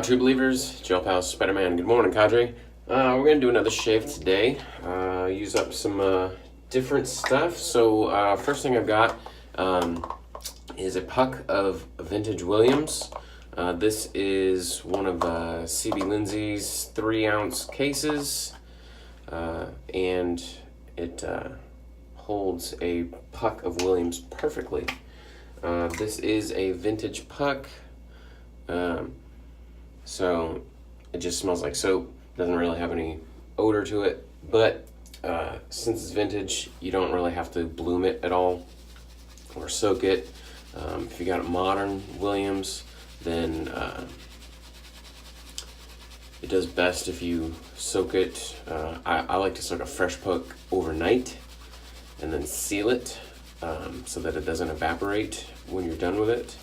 True Believers, Jail Pals, Spider-Man. Good morning, Cadre. We're going to do another shave today. Use up some different stuff. So first thing I've got is a puck of vintage Williams. This is one of CB Lindsay's 3-ounce cases, and it holds a puck of Williams perfectly. This is a vintage puck. So it just smells like soap, doesn't really have any odor to it, but since it's vintage, you don't really have to bloom it at all or soak it. If you got a modern Williams, then it does best if you soak it. I like to soak a fresh puck overnight and then seal it so that it doesn't evaporate when you're done with it.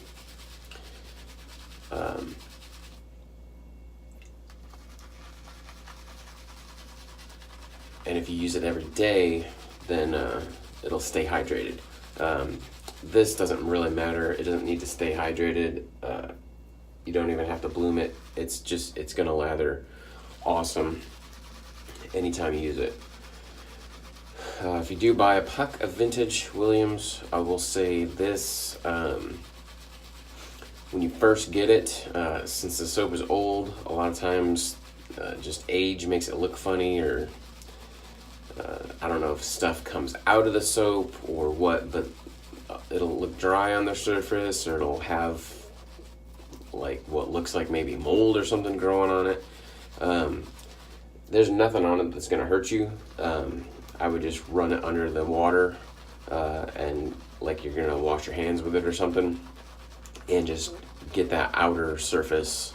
And if you use it every day, then it'll stay hydrated. This doesn't really matter. It doesn't need to stay hydrated. You don't even have to bloom it. It's gonna lather awesome anytime you use it. If you do buy a puck of vintage Williams, I will say this. When you first get it, since the soap is old, a lot of times just age makes it look funny, or I don't know if stuff comes out of the soap or what, but it'll look dry on the surface, or it'll have like what looks like maybe mold or something growing on it. There's nothing on it that's gonna hurt you. I would just run it under the water and like you're gonna wash your hands with it or something, and just get that outer surface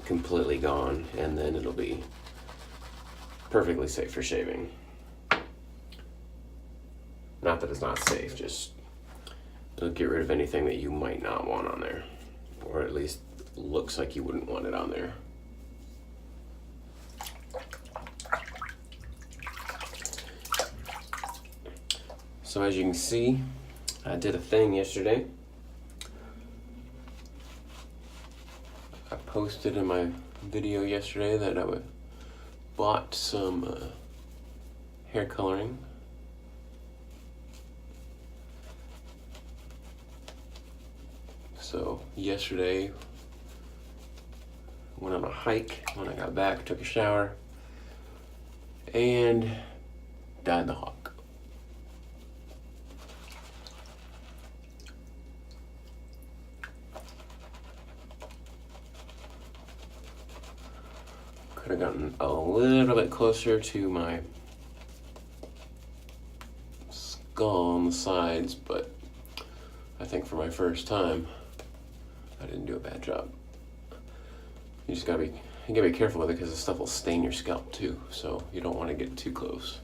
completely gone, and then it'll be perfectly safe for shaving. Not that it's not safe, just it'll get rid of anything that you might not want on there, or at least looks like you wouldn't want it on there. So as you can see, I did a thing yesterday. I posted in my video yesterday that I bought some hair coloring. So yesterday, went on a hike. When I got back, took a shower, and dyed the hawk. Could have gotten a little bit closer to my skull on the sides, but I think for my first time, I didn't do a bad job. You gotta be careful with it, because the stuff will stain your scalp too, so you don't want to get too close.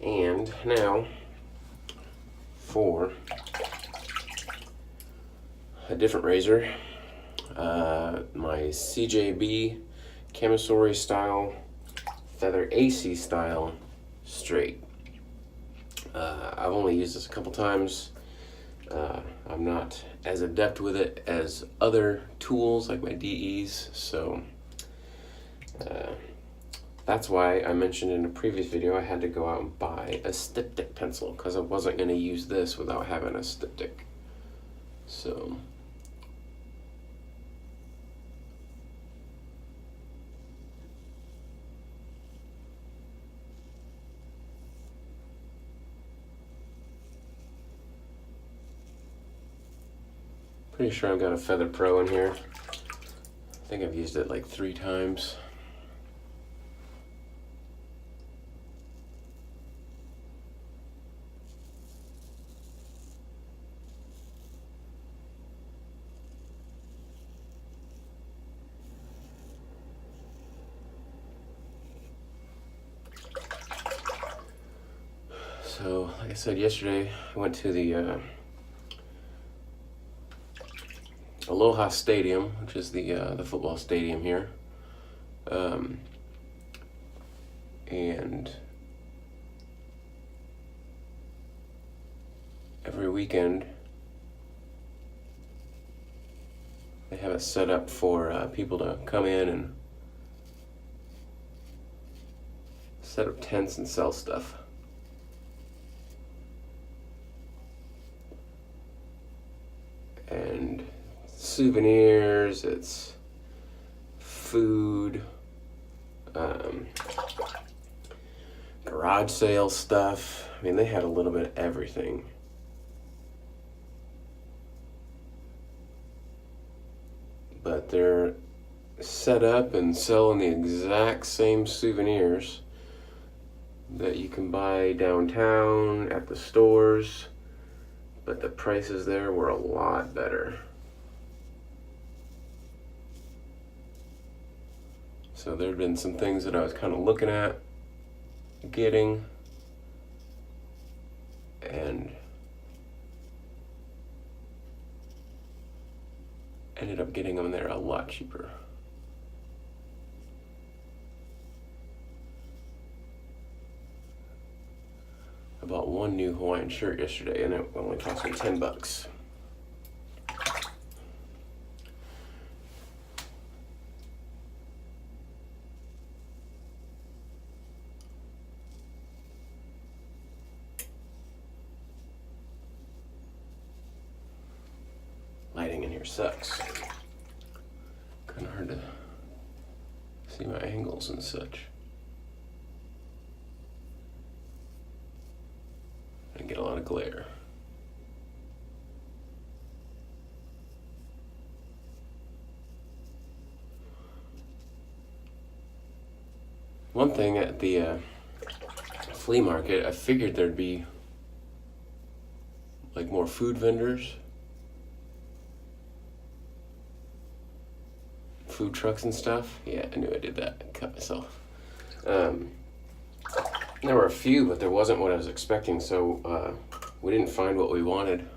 And now for a different razor, my CJB Kamisori style, feather AC style straight. I've only used this a couple times. I'm not as adept with it as other tools like my DEs, so that's why I mentioned in a previous video I had to go out and buy a styptic pencil, because I wasn't going to use this without having a styptic. So pretty sure I've got a Feather Pro in here. I think I've used it like 3 times. So, like I said yesterday, I went to the Aloha Stadium, which is the football stadium here, and every weekend have it set up for people to come in and set up tents and sell stuff. And souvenirs, it's food, garage sale stuff. I mean, they had a little bit of everything. But they're set up and selling the exact same souvenirs that you can buy downtown at the stores, but the prices there were a lot better. So there had been some things that I was kind of looking at getting, and ended up getting them there a lot cheaper. I bought one new Hawaiian shirt yesterday and it only cost me $10. Lighting in here sucks. Kind of hard to see my angles and such. I get a lot of glare. One thing at the flea market, I figured there'd be like more food vendors, food trucks and stuff. Yeah, I knew I did that. I cut myself. There were a few, but there wasn't what I was expecting, so we didn't find what we wanted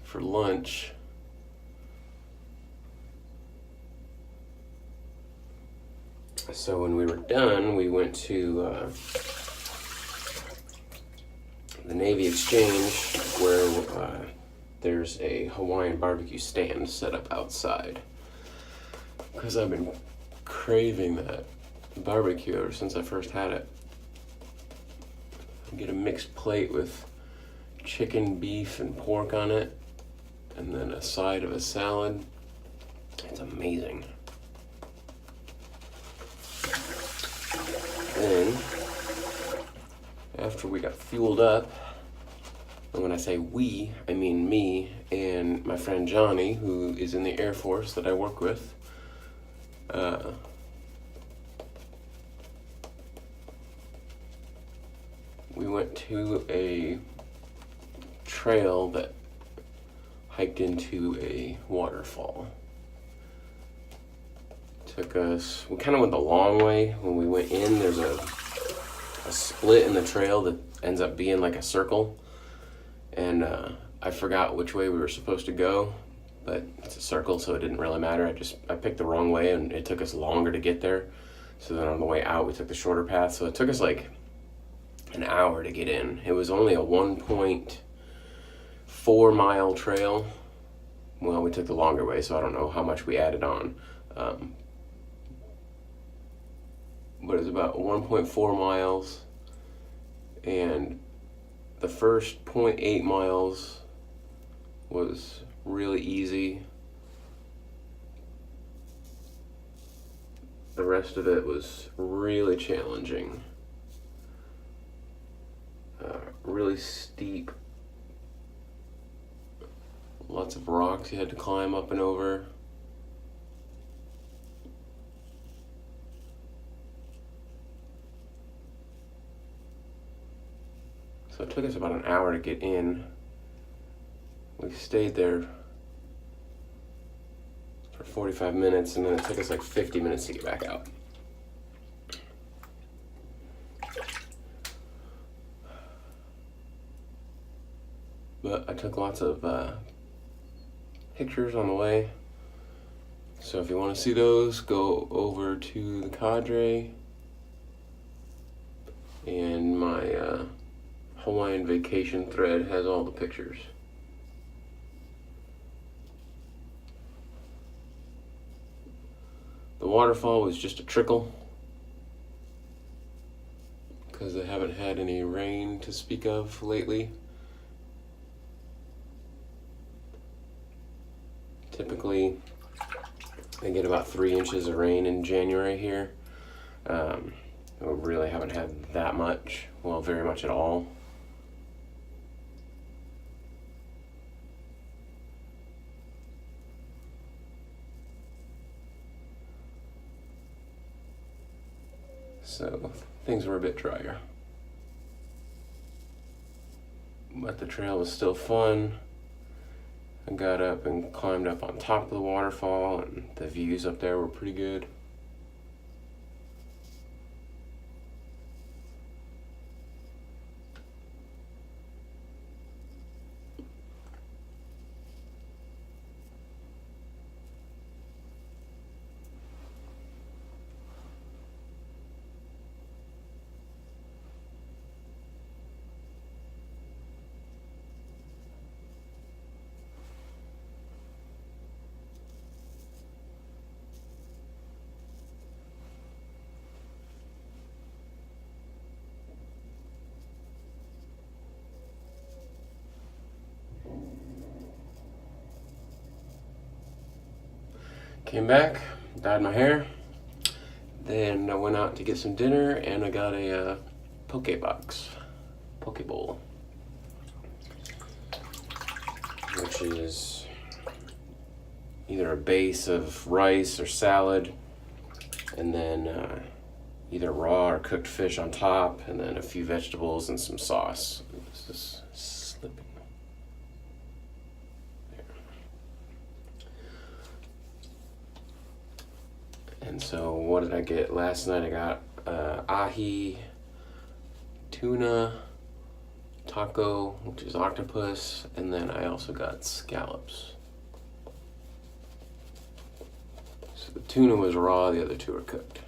for lunch. So when we were done, we went to the Navy Exchange, where there's a Hawaiian barbecue stand set up outside. Because I've been craving that barbecue ever since I first had it. Get a mixed plate with chicken, beef, and pork on it, and then a side of a salad. It's amazing. Then, after we got fueled up, and when I say we, I mean me and my friend Johnny, who is in the Air Force that I work with, we went to a trail that hiked into a waterfall. We kind of went the long way. When we went in, there's a split in the trail that ends up being like a circle. And I forgot which way we were supposed to go, but it's a circle, so it didn't really matter. I picked the wrong way, and it took us longer to get there. So then on the way out, we took the shorter path. So it took us like an hour to get in. It was only a 1.4 mile trail. Well, we took the longer way, so I don't know how much we added on. But it was about 1.4 miles, and the first 0.8 miles was really easy. The rest of it was really challenging. Really steep. Lots of rocks you had to climb up and over. So it took us about an hour to get in. We stayed there for 45 minutes, and then it took us like 50 minutes to get back out. But I took lots of pictures on the way. So if you want to see those, go over to the Cadre, and my Hawaiian vacation thread has all the pictures. waterfall was just a trickle, because I haven't had any rain to speak of lately. Typically, I get about 3 inches of rain in January here. We really haven't had that much, well, very much at all. So things were a bit drier. But the trail was still fun. I got up and climbed up on top of the waterfall, and the views up there were pretty good. Came back, dyed my hair, then I went out to get some dinner, and I got a poke bowl, which is either a base of rice or salad, and then either raw or cooked fish on top, and then a few vegetables and some sauce. It's just slipping. And so what did I get? Last night I got ahi, tuna, taco, which is octopus, and then I also got scallops. So the tuna was raw, the other two are cooked.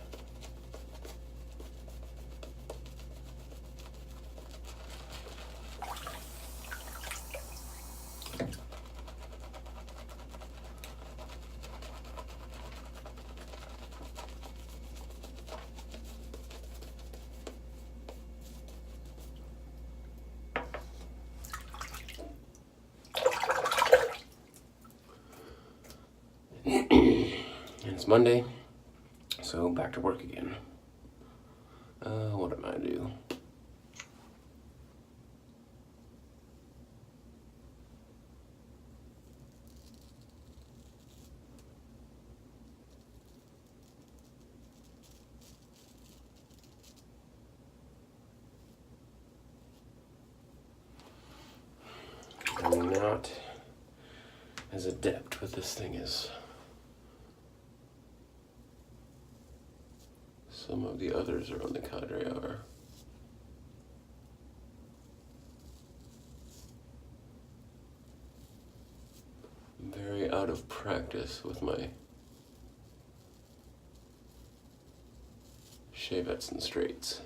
It's Monday, so back to work again. What am I do? I'm not as adept with this thing as some of the others around the cadre are. I'm very out of practice with my shavettes and straights.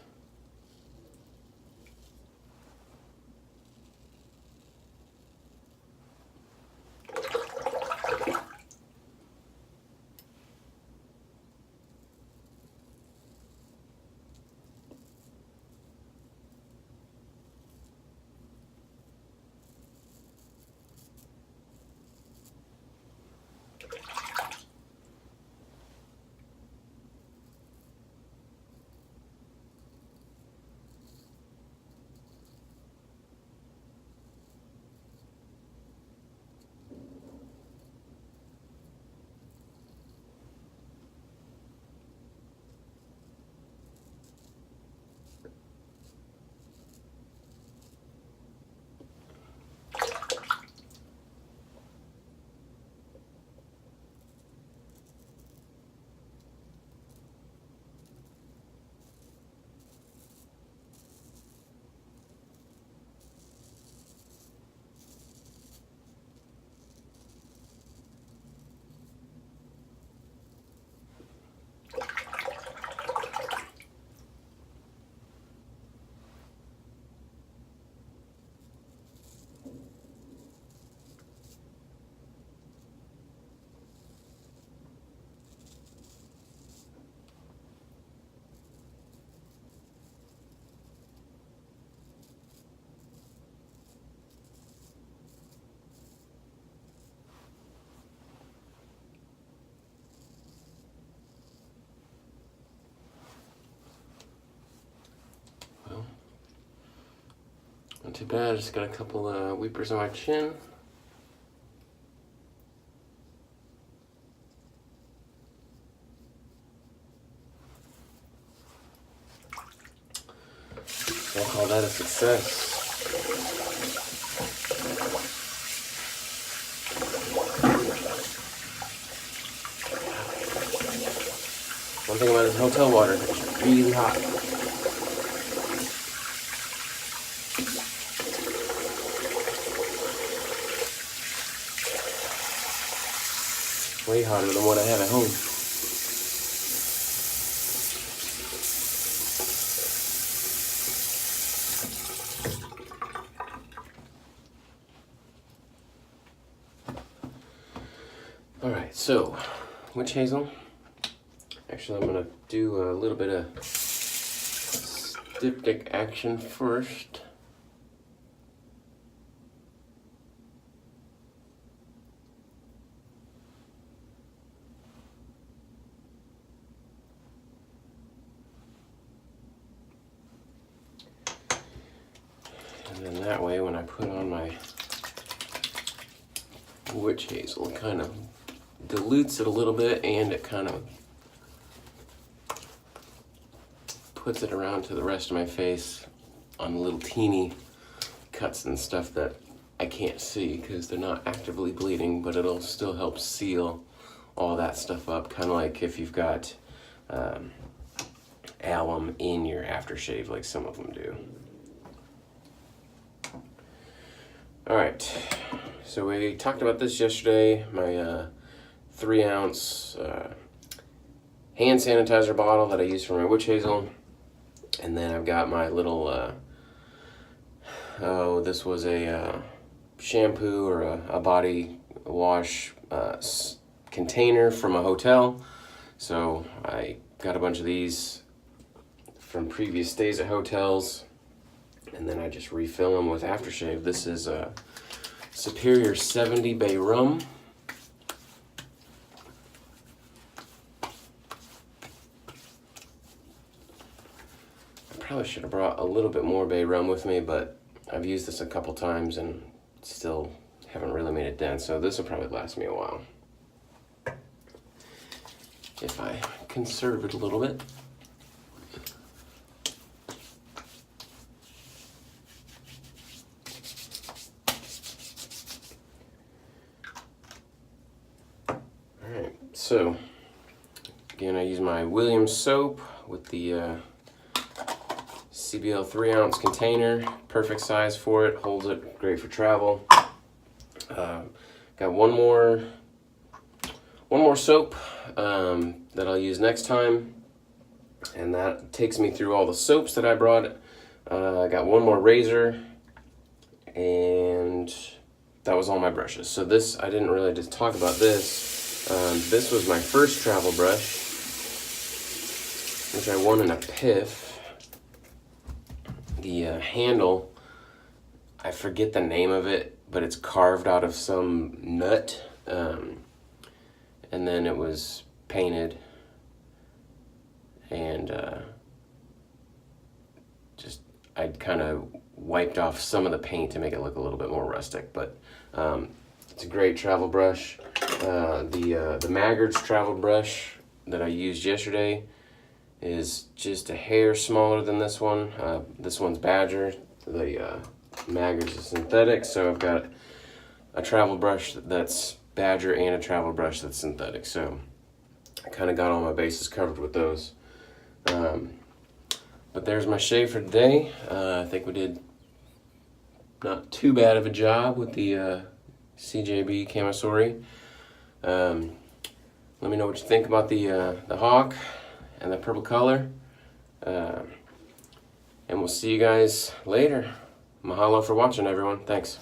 Not too bad, just got a couple weepers on my chin. I'll call that a success. One thing about this hotel water, it's really hot. Way hotter than what I have at home. Alright, so witch hazel. Actually, I'm going to do a little bit of diptych action first. And then that way, when I put on my witch hazel, it kind of dilutes it a little bit, and it kind of puts it around to the rest of my face on little teeny cuts and stuff that I can't see because they're not actively bleeding, but it'll still help seal all that stuff up, kind of like if you've got alum in your aftershave like some of them do. Alright, so we talked about this yesterday, my 3-ounce hand sanitizer bottle that I use for my witch hazel. And then I've got my little, this was a shampoo or a body wash container from a hotel. So I got a bunch of these from previous stays at hotels, and then I just refill them with aftershave. This is a Superior 70 Bay Rum. Probably should have brought a little bit more bay rum with me, but I've used this a couple times and still haven't really made a dent, so this will probably last me a while if I conserve it a little bit. Alright, so again, I use my Williams soap with the CBL 3-ounce container, perfect size for it, holds it great for travel. Got one more soap that I'll use next time, and that takes me through all the soaps that I brought. I got one more razor, and that was all my brushes. So this, I didn't really just talk about this. This was my first travel brush, which I won in a PIF. The handle, I forget the name of it, but it's carved out of some nut, and then it was painted, and just I'd kind of wiped off some of the paint to make it look a little bit more rustic, but it's a great travel brush. The Maggard's travel brush that I used yesterday is just a hair smaller than this one. This one's Badger. The Maggard's is synthetic, so I've got a travel brush that's Badger and a travel brush that's synthetic. So I kind of got all my bases covered with those. But there's my shave for today. I think we did not too bad of a job with the CJB Kamisori. Let me know what you think about the hawk and the purple color. And we'll see you guys later. Mahalo for watching, everyone. Thanks.